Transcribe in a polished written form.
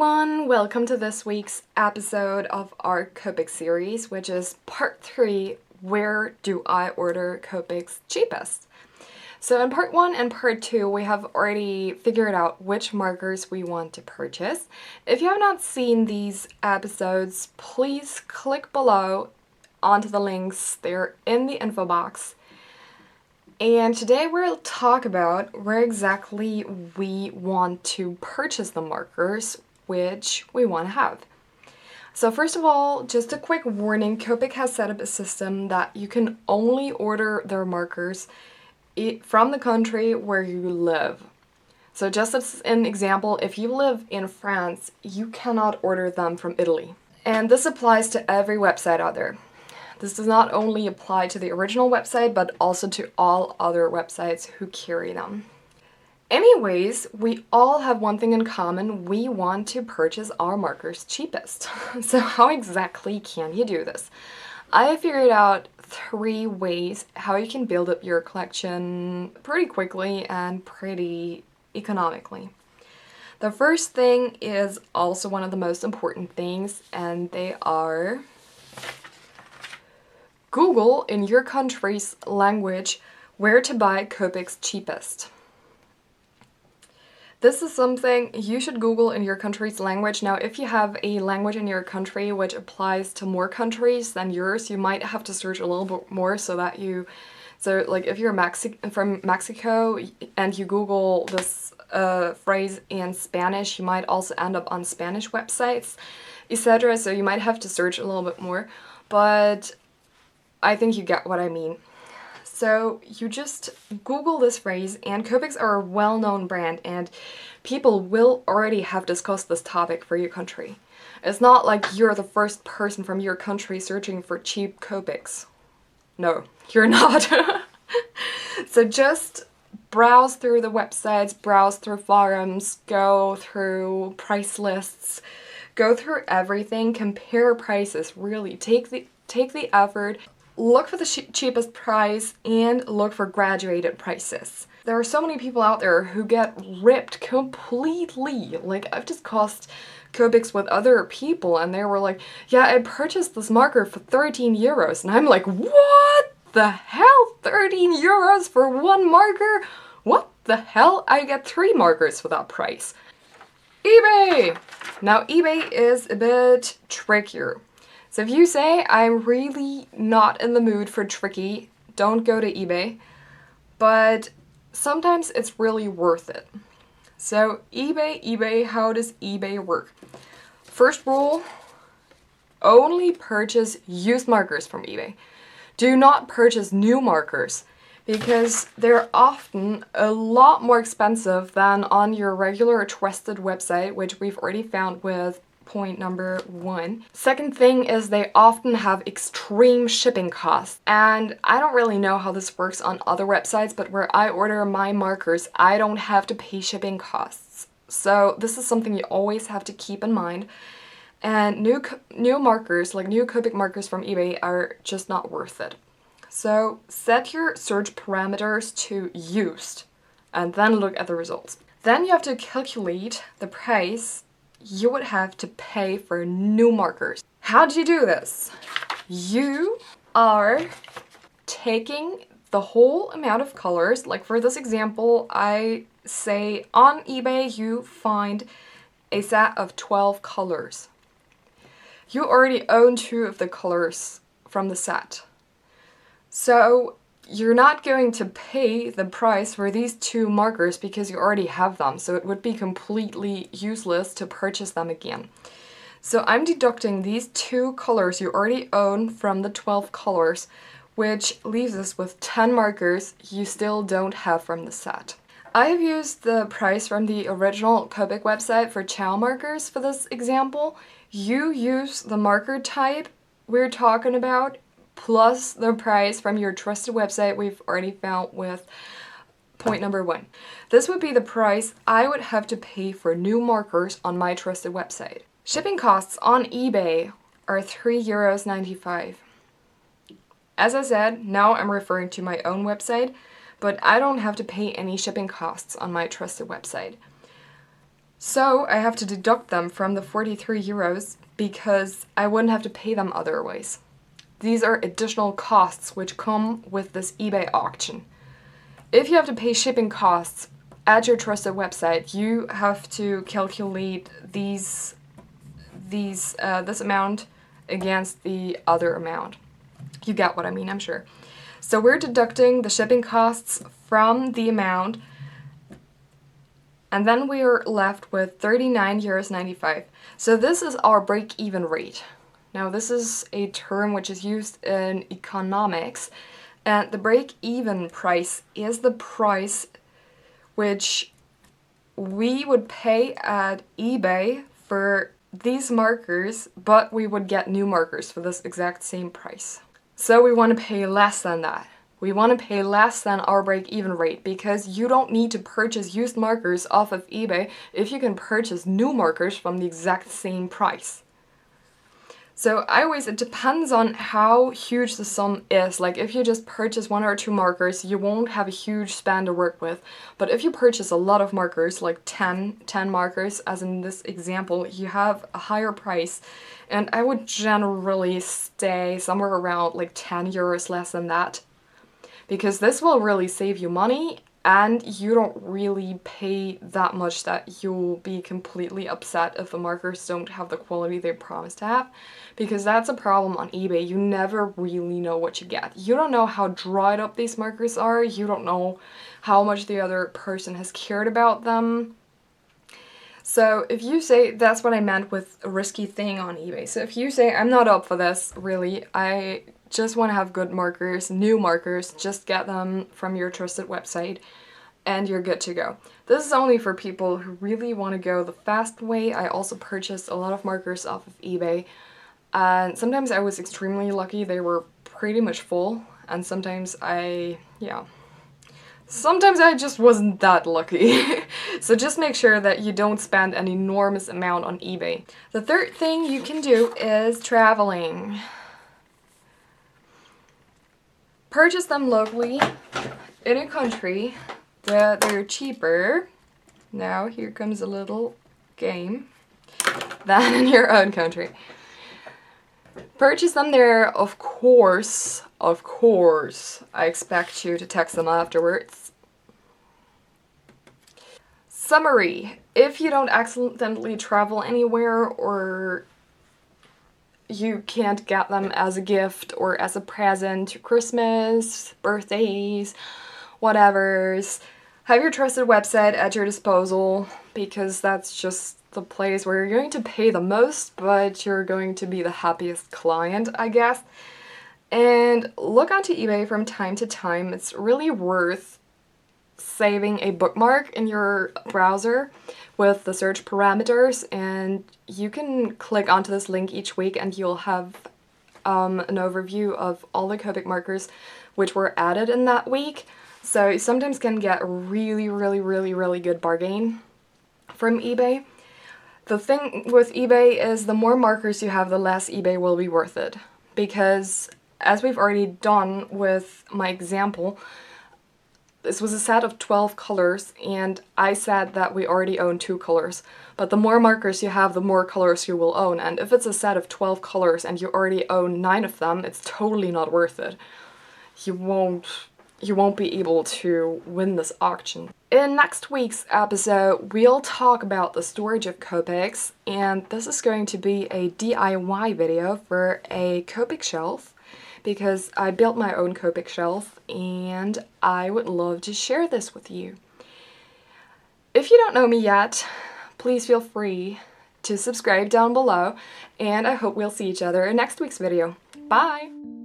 everyone, welcome to this week's episode of our Copic series, which is part 3, Where Do I Order Copics Cheapest? So in part 1 and part 2, we have already figured out which markers we want to purchase. If you have not seen these episodes, please click below onto the links. They're in the info box. And today we'll talk about where exactly we want to purchase the markers which we want to have. So first of all, just a quick warning, Copic has set up a system that you can only order their markers from the country where you live. So just as an example, if you live in France, you cannot order them from Italy. And this applies to every website out there. This does not only apply to the original website, but also to all other websites who carry them. Anyways, we all have one thing in common. We want to purchase our markers cheapest. So how exactly can you do this? I have figured out 3 ways how you can build up your collection pretty quickly and pretty economically. The first thing is also one of the most important things, and they are Google in your country's language where to buy Copics cheapest. This is something you should Google in your country's language. Now, if you have a language in your country which applies to more countries than yours, you might have to search a little bit more so like if you're from Mexico and you Google this phrase in Spanish, you might also end up on Spanish websites, etc. So you might have to search a little bit more, but I think you get what I mean. So you just Google this phrase, and Copics are a well-known brand, and people will already have discussed this topic for your country. It's not like you're the first person from your country searching for cheap Copics. No, you're not. So just browse through the websites, browse through forums, go through price lists, go through everything, compare prices, really take the effort. Look for the cheapest price and look for graduated prices. There are so many people out there who get ripped completely. Like, I've discussed Copics with other people and they were like, yeah, I purchased this marker for 13 euros. And I'm like, what the hell? 13 euros for one marker? What the hell? I get 3 markers for that price. eBay! Now, eBay is a bit trickier. So if you say, I'm really not in the mood for tricky, don't go to eBay. But sometimes it's really worth it. So eBay, how does eBay work? First rule, only purchase used markers from eBay. Do not purchase new markers because they're often a lot more expensive than on your regular trusted website, which we've already found with point number 1. Second thing is they often have extreme shipping costs, and I don't really know how this works on other websites, but where I order my markers, I don't have to pay shipping costs. So this is something you always have to keep in mind. And new markers, like new Copic markers from eBay, are just not worth it. So set your search parameters to used, and then look at the results. Then you have to calculate the price you would have to pay for new markers. How do you do this? You are taking the whole amount of colors. Like for this example, I say on eBay you find a set of 12 colors. You already own 2 of the colors from the set. So you're not going to pay the price for these 2 markers because you already have them, so it would be completely useless to purchase them again. So I'm deducting these 2 colors you already own from the 12 colors, which leaves us with 10 markers you still don't have from the set. I have used the price from the original Copic website for chow markers for this example. You use the marker type we're talking about, plus the price from your trusted website we've already found with point number 1. This would be the price I would have to pay for new markers on my trusted website. Shipping costs on eBay are €3.95. As I said, now I'm referring to my own website, but I don't have to pay any shipping costs on my trusted website. So I have to deduct them from the 43 euros because I wouldn't have to pay them otherwise. These are additional costs which come with this eBay auction. If you have to pay shipping costs at your trusted website, you have to calculate this amount against the other amount. You get what I mean, I'm sure. So we're deducting the shipping costs from the amount, and then we are left with 39.95 euros. So this is our break-even rate. Now this is a term which is used in economics, and the break-even price is the price which we would pay at eBay for these markers, but we would get new markers for this exact same price. So we want to pay less than that. We want to pay less than our break-even rate because you don't need to purchase used markers off of eBay if you can purchase new markers from the exact same price. So it depends on how huge the sum is. Like if you just purchase 1 or 2 markers, you won't have a huge span to work with. But if you purchase a lot of markers, like 10 markers, as in this example, you have a higher price. And I would generally stay somewhere around like 10 euros less than that. Because this will really save you money, and you don't really pay that much that you'll be completely upset if the markers don't have the quality they promised to have. Because that's a problem on eBay. You never really know what you get. You don't know how dried up these markers are. You don't know how much the other person has cared about them. So if you say, that's what I meant with a risky thing on eBay. So if you say, I'm not up for this, really, I just want to have good markers, new markers, just get them from your trusted website and you're good to go. This is only for people who really want to go the fast way. I also purchased a lot of markers off of eBay, and sometimes I was extremely lucky. They were pretty much full, and sometimes I just wasn't that lucky. So just make sure that you don't spend an enormous amount on eBay. The third thing you can do is traveling. Purchase them locally in a country that they're cheaper. Now here comes a little game. Than in your own country. Purchase them there, of course. I expect you to text them afterwards. Summary. If you don't accidentally travel anywhere, or you can't get them as a gift or as a present to Christmas, birthdays, whatevers, have your trusted website at your disposal, because that's just the place where you're going to pay the most, but you're going to be the happiest client, I guess. And look onto eBay from time to time. It's really worth saving a bookmark in your browser with the search parameters, and you can click onto this link each week and you'll have an overview of all the Copic markers which were added in that week. So you sometimes can get a really good bargain from eBay. The thing with eBay is the more markers you have, the less eBay will be worth it. Because as we've already done with my example, this was a set of 12 colors, and I said that we already own 2 colors. But the more markers you have, the more colors you will own. And if it's a set of 12 colors and you already own 9 of them, it's totally not worth it. You won't be able to win this auction. In next week's episode, we'll talk about the storage of Copics, and this is going to be a DIY video for a Copic shelf, because I built my own Copic shelf and I would love to share this with you. If you don't know me yet, please feel free to subscribe down below, and I hope we'll see each other in next week's video. Bye!